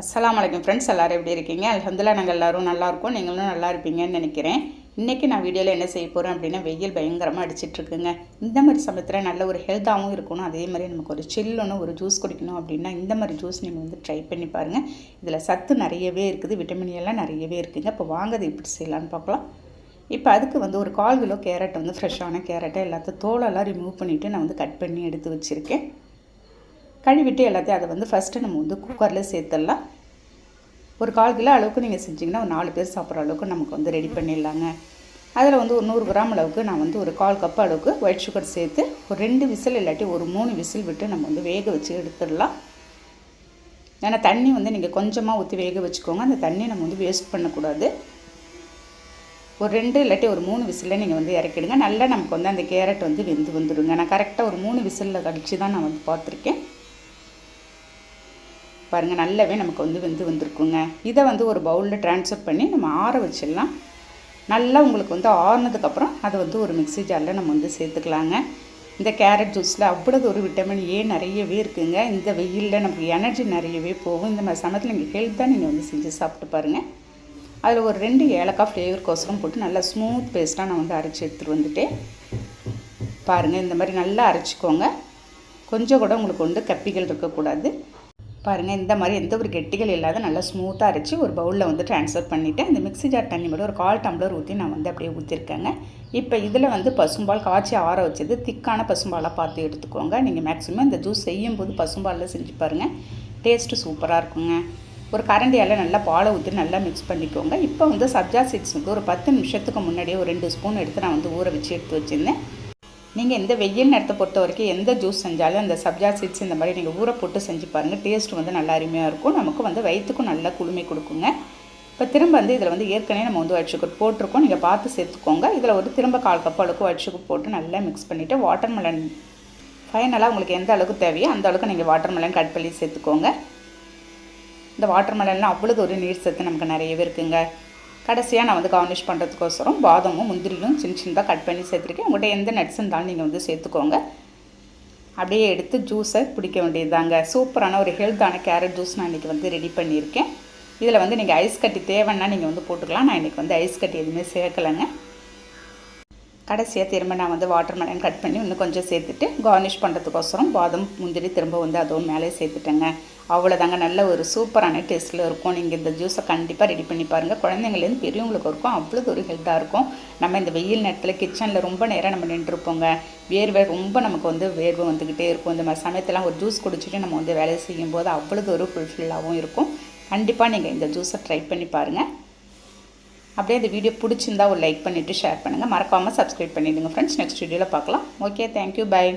அஸ்ஸலாமு அலைக்கும் ஃப்ரெண்ட்ஸ், எல்லோரும் எப்படி இருக்கீங்க? அல்ஹம்துலில்லாஹ் நாங்கள் எல்லோரும் நல்லாயிருக்கோம். நீங்களும் நல்லா இருப்பீங்கன்னு நினைக்கிறேன். இன்றைக்கி நான் வீடியோவில் என்ன செய்ய போகிறேன் அப்படின்னா, வெயில் பயங்கரமாக அடிச்சிட்ருக்குங்க. இந்த மாதிரி சமயத்தில் நல்ல ஒரு ஹெல்த்தாகவும் இருக்கணும், அதே மாதிரி நமக்கு ஒரு சில்லுன்னு ஒரு ஜூஸ் குடிக்கணும் அப்படின்னா இந்த மாதிரி ஜூஸ் நீங்கள் வந்து ட்ரை பண்ணி பாருங்கள். இதில் சத்து நிறையவே இருக்குது, விட்டமின் எல்லாம் நிறையவே இருக்குதுங்க. இப்போ வாங்க அதை எப்படி செய்யலான்னு பார்க்கலாம். இப்போ அதுக்கு வந்து ஒரு 1/4 கிலோ கேரட் வந்து ஃப்ரெஷ்ஷான கேரட்டை எல்லாத்தையும் தோலெல்லாம் ரிமூவ் பண்ணிவிட்டு நான் வந்து கட் பண்ணி எடுத்து வச்சுருக்கேன். கழுவிட்டு எல்லாத்தையும் அதை வந்து ஃபஸ்ட்டு நம்ம வந்து குக்கரில் சேர்த்துடலாம். ஒரு 1/4 கிலோ அளவுக்கு நீங்கள் செஞ்சிங்கன்னா ஒரு 4 பேர் சாப்பிட்ற அளவுக்கு நமக்கு வந்து ரெடி பண்ணிடலாங்க. அதில் வந்து ஒரு 100 கிராம் அளவுக்கு நான் வந்து ஒரு 1/4 கப் அளவுக்கு ஒயிட் சுகர் சேர்த்து ஒரு 2 விசில் இல்லாட்டி ஒரு 3 விசில் விட்டு நம்ம வந்து வேக வச்சு எடுத்துடலாம். ஏன்னா தண்ணி வந்து நீங்கள் கொஞ்சமாக ஊற்றி வேக வச்சுக்கோங்க. அந்த தண்ணி நம்ம வந்து வேஸ்ட் பண்ணக்கூடாது. ஒரு 2 இல்லாட்டி ஒரு 3 விசிலில் நீங்கள் வந்து இறக்கிடுங்க. நல்லா நமக்கு வந்து அந்த கேரட் வந்து வெந்து வந்துடுங்க. நான் கரெக்டாக ஒரு 3 விசிலில் கழித்து தான் நான் வந்து பார்த்துருக்கேன். பாருங்கள், நல்லாவே நமக்கு வந்து வெந்து வந்திருக்குங்க. இதை வந்து ஒரு பவுலில் ட்ரான்ஸ்ஃபர் பண்ணி நம்ம ஆற வச்சிடலாம். நல்லா உங்களுக்கு வந்து ஆறுனதுக்கப்புறம் அதை வந்து ஒரு மிக்ஸி ஜாரில் நம்ம வந்து சேர்த்துக்கலாங்க. இந்த கேரட் ஜூஸில் அவ்வளவு ஒரு விட்டமின் ஏ நிறையவே இருக்குதுங்க. இந்த வெயிலில் நமக்கு எனர்ஜி நிறையவே போகும். இந்த மாதிரி சமயத்தில் நீங்கள் ஹெல்த்தாக நீங்கள் வந்து செஞ்சு சாப்பிட்டு பாருங்கள். அதில் ஒரு 2 ஏலக்காய் ஃப்ளேவருக்கோசரம் போட்டு நல்லா ஸ்மூத் பேஸ்ட்டாக நான் வந்து அரைச்சி எடுத்துகிட்டு வந்துட்டேன். பாருங்கள், இந்த மாதிரி நல்லா அரைச்சிக்கோங்க. கொஞ்சம் கூட உங்களுக்கு வந்து கப்பிகள் இருக்கக்கூடாது. பாருங்கள், இந்த மாதிரி எந்த ஒரு கெட்டிகள் இல்லாத நல்லா ஸ்மூத்தாக அரைச்சி ஒரு பவுலில் வந்து ட்ரான்ஸ்ஃபர் பண்ணிவிட்டு இந்த மிக்ஸி ஜார் தண்ணி மட்டும் ஒரு 1/4 டம்ளர் ஊற்றி நான் வந்து அப்படியே ஊற்றிருக்கேங்க. இப்போ இதில் வந்து பசும்பால் காய்ச்சி ஆற வச்சது திக்கான பசும்பாலாக பார்த்து எடுத்துக்கோங்க. நீங்கள் மேக்ஸிமம் இந்த ஜூஸ் செய்யும்போது பசும்பாலில் செஞ்சு பாருங்கள், டேஸ்ட்டு சூப்பராக இருக்குங்க. ஒரு கரண்டியால் நல்லா பாலை ஊற்றி நல்லா மிக்ஸ் பண்ணிக்கோங்க. இப்போ வந்து சப்ஜா சீட்ஸ் வந்து ஒரு 10 நிமிஷத்துக்கு முன்னாடியே ஒரு 2 ஸ்பூன் எடுத்து நான் வந்து ஊற வச்சு எடுத்து வச்சுருந்தேன். நீங்கள் இந்த வெயில் நேரத்தை பொறுத்த வரைக்கும் எந்த ஜூஸ் செஞ்சாலும் அந்த சப்ஜா சீட்ஸ் இந்த மாதிரி நீங்கள் ஊற போட்டு செஞ்சு பாருங்கள். டேஸ்ட் வந்து நல்லா அருமையாக இருக்கும். நமக்கு வந்து வயிற்றுக்கும் நல்லா குளுமை கொடுக்குங்க. இப்போ திரும்ப வந்து இதில் வந்து ஏற்கனவே நம்ம வந்து ஒயிட் சுகர் போட்டிருக்கோம், நீங்கள் பார்த்து சேர்த்துக்கோங்க. இதில் ஒரு திரும்ப 1/4 கப் அளவுக்கு ஒயிட் சுகர் போட்டு நல்லா மிக்ஸ் பண்ணிவிட்டு வாட்டர்மெலன் ஃபைனலாக உங்களுக்கு எந்த அளவுக்கு தேவையோ அந்த அளவுக்கு நீங்கள் வாட்டர்மெலன் கட் பண்ணி சேர்த்துக்கோங்க. இந்த வாட்டர்மெலன்லாம் அவ்வளோ ஒரு நீர் சத்து நமக்கு நிறையவே இருக்குங்க. கடைசியாக நான் வந்து கார்னிஷ் பண்ணுறதுக்கோசரம் பாதமும் முந்திரியும் சின்ன சின்னதாக கட் பண்ணி சேர்த்துருக்கேன். உங்கள்கிட்ட எந்த நட்ஸ் இருந்தாலும் நீங்கள் வந்து சேர்த்துக்கோங்க. அப்படியே எடுத்து ஜூஸை பிடிக்க வேண்டியதுதாங்க. சூப்பரான ஒரு ஹெல்த்தான கேரட் ஜூஸ் நான் இன்றைக்கி வந்து ரெடி பண்ணியிருக்கேன். இதில் வந்து நீங்கள் ஐஸ் கட்டி தேவைன்னா நீங்கள் வந்து போட்டுக்கலாம். நான் இன்றைக்கி வந்து ஐஸ் கட்டி எதுவுமே சேர்க்கலைங்க. கடைசியாக திரும்ப நான் வந்து வாட்டர்மெலன் கட் பண்ணி இன்னும் கொஞ்சம் சேர்த்துட்டு கார்னிஷ் பண்ணுறதுக்கோசரம் பாதம் முந்திரி திரும்ப வந்து அதுவும் மேலே சேர்த்துட்டேங்க. அவ்வளோதாங்க, நல்ல ஒரு சூப்பரான டேஸ்ட்டில் இருக்கும். நீங்கள் இந்த ஜூஸை கண்டிப்பாக ரெடி பண்ணி பாருங்கள். குழந்தைங்கள்லேருந்து பெரியவங்களுக்கு இருக்கும், அவ்வளோ ஒரு ஹெல்த்தாக இருக்கும். நம்ம இந்த வெயில் நேரத்தில் கிச்சனில் ரொம்ப நேரம் நம்ம நின்றுருப்போங்க. வேர்வை ரொம்ப நமக்கு வந்து வேர்வை வந்துக்கிட்டே இருக்கும். இந்த மாதிரி சமயத்தெல்லாம் ஒரு ஜூஸ் குடிச்சிட்டு நம்ம வந்து வேலை செய்யும்போது அவ்வளோ ஒரு ஃபுல்ஃபில்லாகவும் இருக்கும். கண்டிப்பாக நீங்கள் இந்த ஜூஸை ட்ரை பண்ணி பாருங்கள். அப்படியே இந்த வீடியோ பிடிச்சிருந்தா ஒரு லைக் பண்ணிவிட்டு ஷேர் பண்ணுங்கள். மறக்காமல் சப்ஸ்கிரைப் பண்ணிவிடுங்க ஃப்ரெண்ட்ஸ். நெக்ஸ்ட் வீடியோவில் பார்க்கலாம். Okay, thank you, by.